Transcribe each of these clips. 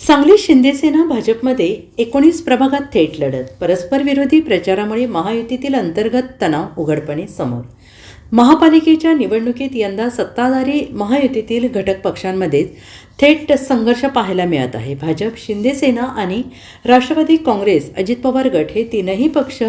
सांगली शिंदेसेना भाजपमध्ये 19 प्रभागात थेट लढत. परस्पर विरोधी प्रचारामुळे महायुतीतील अंतर्गत तणाव उघडपणे समोर. महापालिकेच्या निवडणुकीत यंदा सत्ताधारी महायुतीतील घटक पक्षांमध्येच थेट संघर्ष पाहायला मिळत आहे. भाजप, शिंदेसेना आणि राष्ट्रवादी काँग्रेस, अजित पवार गट हे तीनही पक्ष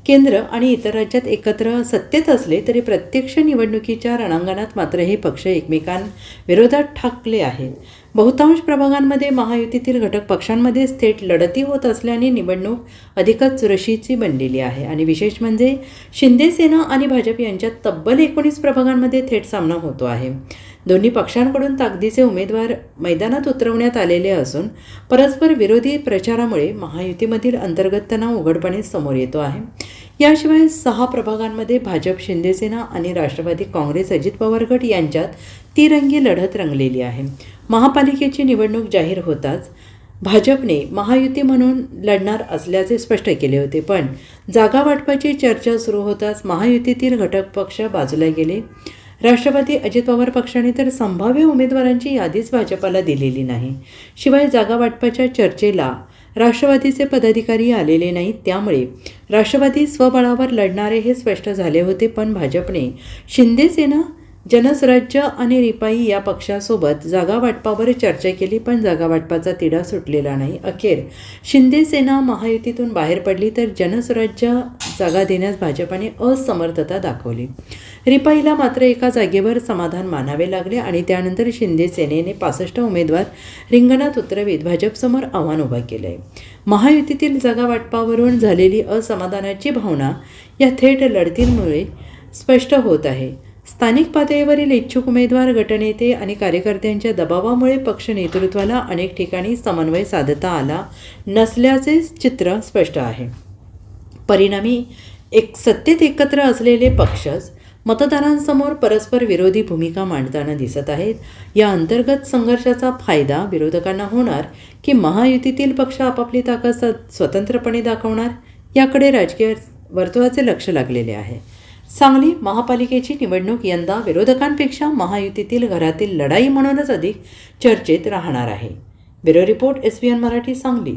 केंद्र आणि इतर राज्यात एकत्र सत्तेत असले तरी प्रत्यक्ष निवडणुकीच्या रणांगणात मात्र हे पक्ष एकमेकांविरोधात ठाकले आहेत. बहुतांश प्रभागांमध्ये महायुतीतील घटक पक्षांमध्येच थेट लढती होत असल्याने निवडणूक अधिकच चुरशीची बनलेली आहे. आणि विशेष म्हणजे शिंदेसेना आणि भाजप यांच्यात तब्बल 19 प्रभागांमध्ये थेट सामना होतो आहे. दोन्ही पक्षांकडून ताकदीचे उमेदवार मैदानात उतरवण्यात आलेले असून परस्पर विरोधी प्रचारामुळे महायुतीमधील अंतर्गत तणाव उघडपणे समोर येतो आहे. याशिवाय 6 प्रभागांमध्ये भाजप, शिंदेसेना आणि राष्ट्रवादी काँग्रेस, अजित पवार गट यांच्यात तिरंगी लढत रंगलेली आहे. महापालिकेची निवडणूक जाहीर होताच भाजपने महायुती म्हणून लढणार असल्याचे स्पष्ट केले होते. पण जागा वाटपाची चर्चा सुरू होताच महायुतीतील घटक पक्ष बाजूला गेले. राष्ट्रवादी, अजित पवार पक्षाने तर संभाव्य उमेदवारांची यादीच भाजपाला दिलेली नाही. शिवाय जागा वाटपाच्या चर्चेला राष्ट्रवादीचे पदाधिकारी आलेले नाहीत. त्यामुळे राष्ट्रवादी स्वबळावर लढणारे हे स्पष्ट झाले होते. पण भाजपने शिंदेसेना, जनस्वराज्य आणि रिपाई या पक्षासोबत जागा वाटपावर चर्चा केली, पण जागा वाटपाचा तिढा सुटलेला नाही. अखेर शिंदेसेना महायुतीतून बाहेर पडली तर जनस्वराज्य जागा देण्यास भाजपाने असमर्थता दाखवली. रिपाईला मात्र एका जागेवर समाधान मानावे लागले आणि त्यानंतर शिंदेसेनेने 65 उमेदवार रिंगणात उतरवीत भाजपसमोर आव्हान उभा केलं आहे. महायुतीतील जागा वाटपावरून झालेली असमाधानाची भावना या थेट लढतींमुळे स्पष्ट होत आहे. स्थानिक पातळीवरील इच्छुक उमेदवार, गटनेते आणि कार्यकर्त्यांच्या दबावामुळे पक्ष नेतृत्वाला अनेक ठिकाणी समन्वय साधता आला नसल्याचे चित्र स्पष्ट आहे. परिणामी सत्तेत एकत्र असलेले पक्षच मतदारांसमोर परस्पर विरोधी भूमिका मांडताना दिसत आहेत. या अंतर्गत संघर्षाचा फायदा विरोधकांना होणार की महायुतीतील पक्ष आपापली ताकद स्वतंत्रपणे दाखवणार, याकडे राजकीय वर्तुळाचे लक्ष लागलेले आहे. सांगली महापालिकेची निवडणूक यंदा विरोधकांपेक्षा महायुतीतील घरातील लढाई म्हणूनच अधिक चर्चेत राहणार आहे. Bureau report, SBN Marathi, Sangli.